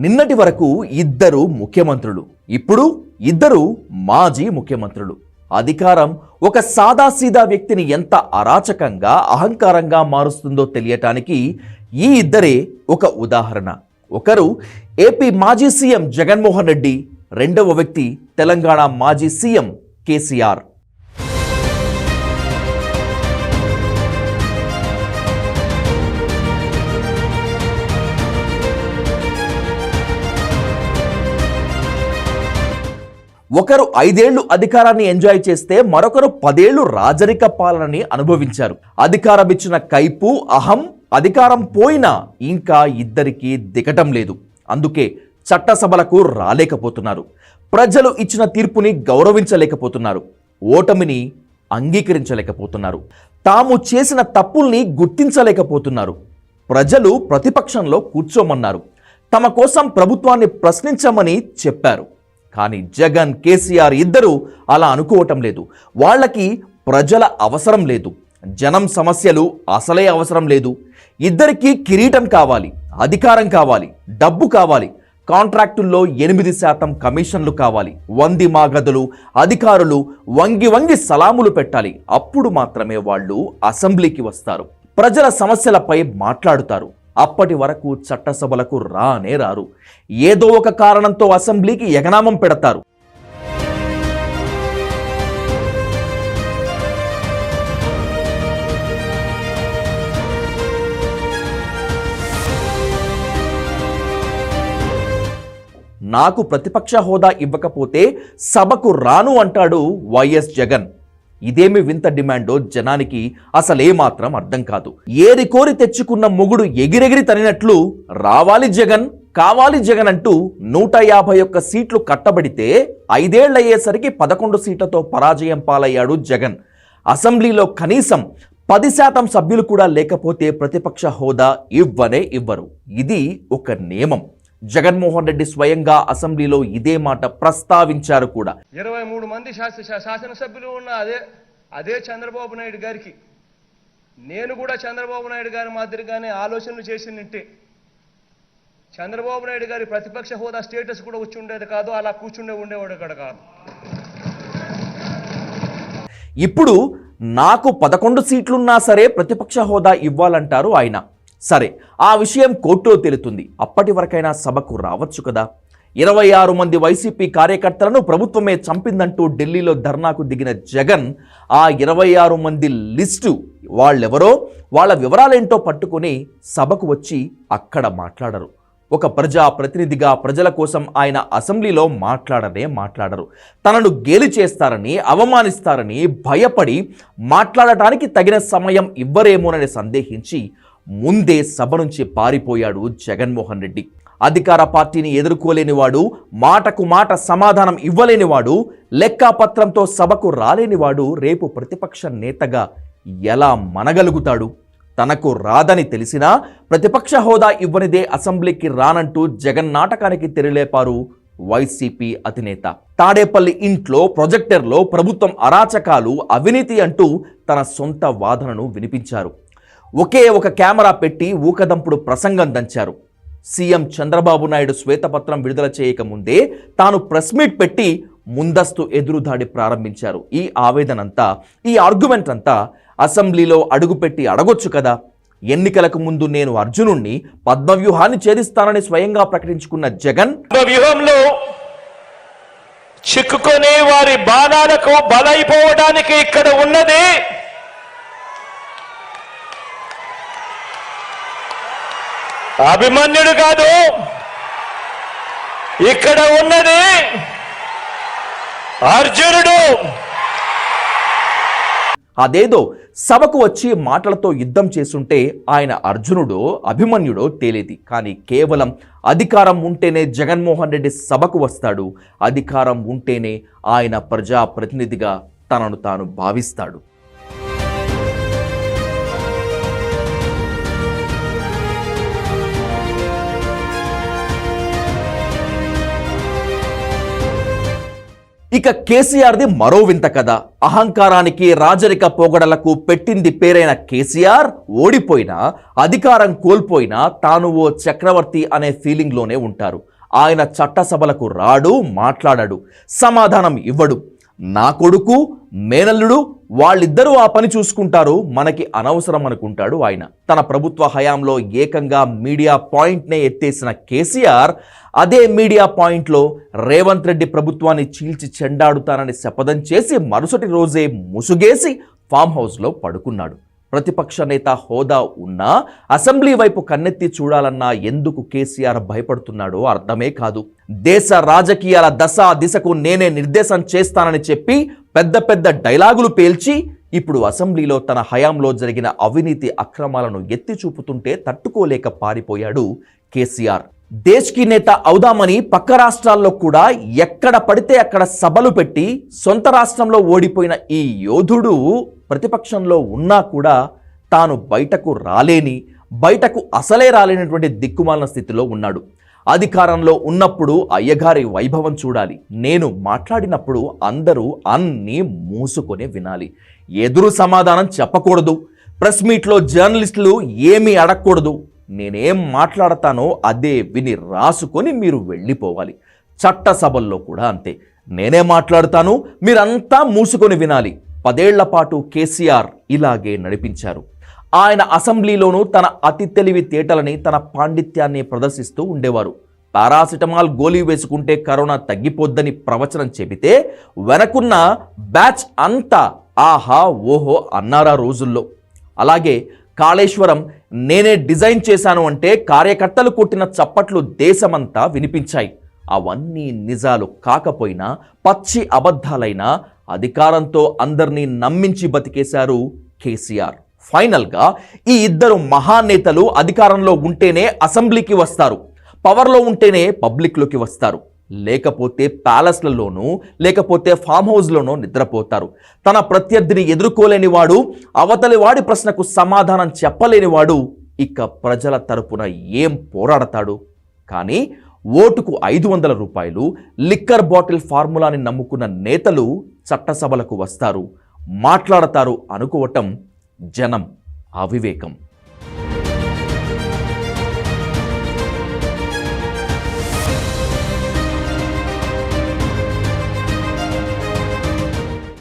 నిన్నటి వరకు ఇద్దరు ముఖ్యమంత్రులు, ఇప్పుడు ఇద్దరు మాజీ ముఖ్యమంత్రులు. అధికారం ఒక సాదాసీదా వ్యక్తిని ఎంత అరాచకంగా అహంకారంగా మారుస్తుందో తెలియటానికి ఈ ఇద్దరే ఒక ఉదాహరణ. ఒకరు ఏపీ మాజీ సీఎం జగన్మోహన్ రెడ్డి, రెండవ వ్యక్తి తెలంగాణ మాజీ సీఎం కేసీఆర్. ఒకరు 5 ఏళ్లు అధికారాన్ని ఎంజాయ్ చేస్తే మరొకరు 10 ఏళ్లు రాజరిక పాలనని అనుభవించారు. అధికారం ఇచ్చిన కైపు, అహం, అధికారం పోయినా ఇంకా ఇద్దరికీ దిగటం లేదు. అందుకే చట్టసభలకు రాలేకపోతున్నారు. ప్రజలు ఇచ్చిన తీర్పుని గౌరవించలేకపోతున్నారు. ఓటమిని అంగీకరించలేకపోతున్నారు. తాము చేసిన తప్పుల్ని గుర్తించలేకపోతున్నారు. ప్రజలు ప్రతిపక్షంలో కూర్చోమన్నారు. తమ కోసం ప్రభుత్వాన్ని ప్రశ్నించమని చెప్పారు. కానీ జగన్, కేసీఆర్ ఇద్దరు అలా అనుకోవటం లేదు. వాళ్ళకి ప్రజల అవసరం లేదు, జనం సమస్యలు అసలే అవసరం లేదు. ఇద్దరికీ కిరీటం కావాలి, అధికారం కావాలి, డబ్బు కావాలి, కాంట్రాక్టుల్లో 8% కమిషన్లు కావాలి, వంది మాగదులు, అధికారులు వంగి వంగి సలాములు పెట్టాలి. అప్పుడు మాత్రమే వాళ్ళు అసెంబ్లీకి వస్తారు, ప్రజల సమస్యలపై మాట్లాడుతారు. అప్పటి వరకు చట్టసభలకు రానే రారు. ఏదో ఒక కారణంతో అసెంబ్లీకి ఎగనామం పెడతారు. నాకు ప్రతిపక్ష హోదా ఇవ్వకపోతే సభకు రాను అంటాడు వైఎస్ జగన్. ఇదేమి వింత డిమాండో జనానికి అసలేమాత్రం అర్థం కాదు. ఏరి కోరి తెచ్చుకున్న మొగుడు ఎగిరెగిరి తనినట్లు రావాలి జగన్, కావాలి జగన్ అంటూ 151 సీట్లు కట్టబడితే 5 ఏళ్లయ్యేసరికి 11 సీట్లతో పరాజయం పాలయ్యాడు జగన్. అసెంబ్లీలో కనీసం 10% సభ్యులు కూడా లేకపోతే ప్రతిపక్ష హోదా ఇవ్వనే ఇవ్వరు. ఇది ఒక నియమం. జగన్మోహన్ రెడ్డి స్వయంగా అసెంబ్లీలో ఇదే మాట ప్రస్తావించారు కూడా. 23 మంది శాసనసభ్యులు ఉన్న అదే చంద్రబాబు నాయుడు గారికి నేను కూడా చంద్రబాబు నాయుడు గారి మాదిరిగానే ఆలోచనలు చేసినట్టే చంద్రబాబు నాయుడు గారి ప్రతిపక్ష హోదా స్టేటస్ కూడా వచ్చి ఉండేది కాదు, అలా ఉండేవాడు కూడా కాదు. ఇప్పుడు నాకు 11 సీట్లున్నా సరే ప్రతిపక్ష హోదా ఇవ్వాలంటారు ఆయన. సరే, ఆ విషయం కోర్టులో తేలుతుంది. అప్పటి వరకైనా సభకు రావచ్చు కదా. 26 మంది వైసీపీ కార్యకర్తలను ప్రభుత్వమే చంపిందంటూ ఢిల్లీలో ధర్నాకు దిగిన జగన్ ఆ 26 మంది లిస్టు, వాళ్ళెవరో, వాళ్ళ వివరాలేంటో పట్టుకుని సభకు వచ్చి అక్కడ మాట్లాడరు. ఒక ప్రజా ప్రతినిధిగా ప్రజల కోసం ఆయన అసెంబ్లీలో మాట్లాడరు. తనను గేలి చేస్తారని, అవమానిస్తారని భయపడి మాట్లాడటానికి తగిన సమయం ఇవ్వరేమోనని సందేహించి ముందే సభ నుంచి పారిపోయాడు జగన్మోహన్ రెడ్డి. అధికార పార్టీని ఎదుర్కోలేనివాడు, మాటకు మాట సమాధానం ఇవ్వలేనివాడు, లెక్కాపత్రంతో సభకు రాలేనివాడు రేపు ప్రతిపక్ష నేతగా ఎలా మనగలుగుతాడు? తనకు రాదని తెలిసినా ప్రతిపక్ష హోదా ఇవ్వనిదే అసెంబ్లీకి రానంటూ జగన్ నాటకానికి తెరలేపారు వైసీపీ అధినేత. తాడేపల్లి ఇంట్లో ప్రొజెక్టర్లో ప్రభుత్వం అరాచకాలు, అవినీతి అంటూ తన సొంత వాదనను వినిపించారు. ఒకే ఒక కెమెరా పెట్టి ఊకదంపుడు ప్రసంగం దంచారు. సీఎం చంద్రబాబు నాయుడు శ్వేతపత్రం విడుదల చేయకముందే తాను ప్రెస్ మీట్ పెట్టి ముందస్తు ఎదురుదాడి ప్రారంభించారు. ఈ ఆవేదనంతా, ఈ ఆర్గ్యుమెంట్ అంతా అసెంబ్లీలో అడుగుపెట్టి అడగొచ్చు కదా. ఎన్నికలకు ముందు నేను అర్జునుణ్ణి పద్మవ్యూహాన్ని ఛేదిస్తానని స్వయంగా ప్రకటించుకున్న జగన్ వ్యూహంలో చిక్కుకొని వారి బాణాలకు బలైపోవడానికి ఇక్కడ ఉన్నది అభిమన్యుడు కాదు, ఇక్కడ ఉన్నది అర్జునుడు. అదేదో సభకు వచ్చి మాటలతో యుద్ధం చేస్తుంటే ఆయన అర్జునుడో అభిమన్యుడో తేలేది. కానీ కేవలం అధికారం ఉంటేనే జగన్మోహన్ రెడ్డి సభకు వస్తాడు. అధికారం ఉంటేనే ఆయన ప్రజాప్రతినిధిగా తనను తాను భావిస్తాడు. ఇక కేసీఆర్ది మరో వింత కథ. అహంకారానికి, రాజరిక పోగడలకు పెట్టింది పేరైన కేసీఆర్ ఓడిపోయినా, అధికారం కోల్పోయినా తాను ఓ చక్రవర్తి అనే ఫీలింగ్లోనే ఉంటారు. ఆయన చట్టసభలకు రాడు, మాట్లాడాడు, సమాధానం ఇవ్వడు. నా కొడుకు, మేనల్లుడు వాళ్ళిద్దరూ ఆ పని చూసుకుంటారు, మనకి అనవసరం అనుకుంటాడు ఆయన. తన ప్రభుత్వ హయాంలో ఏకంగా మీడియా పాయింట్నే ఎత్తేసిన కేసీఆర్ అదే మీడియా పాయింట్లో రేవంత్ రెడ్డి ప్రభుత్వాన్ని చీల్చి చెండాడుతానని శపథం చేసి మరుసటి రోజే ముసుగేసి ఫామ్ హౌస్లో పడుకున్నాడు. ప్రతిపక్ష నేత హోదా ఉన్నా అసెంబ్లీ వైపు కన్నెత్తి చూడాలన్నా ఎందుకు కేసీఆర్ భయపడుతున్నాడో అర్థమే కాదు. దేశ రాజకీయాల దశ దిశకు నేనే నిర్దేశం చేస్తానని చెప్పి పెద్ద పెద్ద డైలాగులు పేల్చి ఇప్పుడు అసెంబ్లీలో తన హయాంలో జరిగిన అవినీతి అక్రమాలను ఎత్తి చూపుతుంటే తట్టుకోలేక పారిపోయాడు కేసీఆర్. దేశ్కి నేత అవుదామని పక్క రాష్ట్రాల్లో కూడా ఎక్కడ పడితే అక్కడ సభలు పెట్టి సొంత రాష్ట్రంలో ఓడిపోయిన ఈ యోధుడు ప్రతిపక్షంలో ఉన్నా కూడా తాను బయటకు అసలే రాలేనటువంటి దిక్కుమాలిన స్థితిలో ఉన్నాడు. అధికారంలో ఉన్నప్పుడు అయ్యగారి వైభవం చూడాలి, నేను మాట్లాడినప్పుడు అందరూ అన్నీ మూసుకొని వినాలి, ఎదురు సమాధానం చెప్పకూడదు, ప్రెస్ మీట్లో జర్నలిస్టులు ఏమీ అడగకూడదు, నేనేం మాట్లాడతానో అదే విని రాసుకొని మీరు వెళ్ళిపోవాలి. చట్టసభల్లో కూడా అంతే, నేనే మాట్లాడతాను, మీరంతా మూసుకొని వినాలి. 10 ఏళ్ల పాటు కేసీఆర్ ఇలాగే నడిపించారు. ఆయన అసెంబ్లీలోనూ తన అతి తెలివి తేటలని, తన పాండిత్యాన్ని ప్రదర్శిస్తూ ఉండేవారు. పారాసిటమాల్ గోళీ వేసుకుంటే కరోనా తగ్గిపోద్దని ప్రవచనం చెబితే వెనకున్న బ్యాచ్ అంతా ఆహా ఓహో అన్నారా రోజుల్లో. అలాగే కాళేశ్వరం నేనే డిజైన్ చేశాను అంటే కార్యకర్తలు కొట్టిన చప్పట్లు దేశమంతా వినిపించాయి. అవన్నీ నిజాలు కాకపోయినా, పచ్చి అబద్ధాలైనా అధికారంతో అందరినీ నమ్మించి బతికేశారు కేసీఆర్. ఫైనల్గా ఈ ఇద్దరు మహానేతలు అధికారంలో ఉంటేనే అసెంబ్లీకి వస్తారు, పవర్లో ఉంటేనే పబ్లిక్లోకి వస్తారు, లేకపోతే ప్యాలెస్లలోనూ లేకపోతే ఫామ్ హౌస్లోనూ నిద్రపోతారు. తన ప్రత్యర్థిని ఎదుర్కోలేని వాడు, అవతలి వాడి ప్రశ్నకు సమాధానం చెప్పలేనివాడు ఇక ప్రజల తరపున ఏం పోరాడతాడు? కానీ ఓటుకు 500 రూపాయలు లిక్కర్ బాటిల్ ఫార్ములాని నమ్ముకున్న నేతలు చట్టసభలకు వస్తారు, మాట్లాడతారు అనుకోవటం జనం అవివేకం.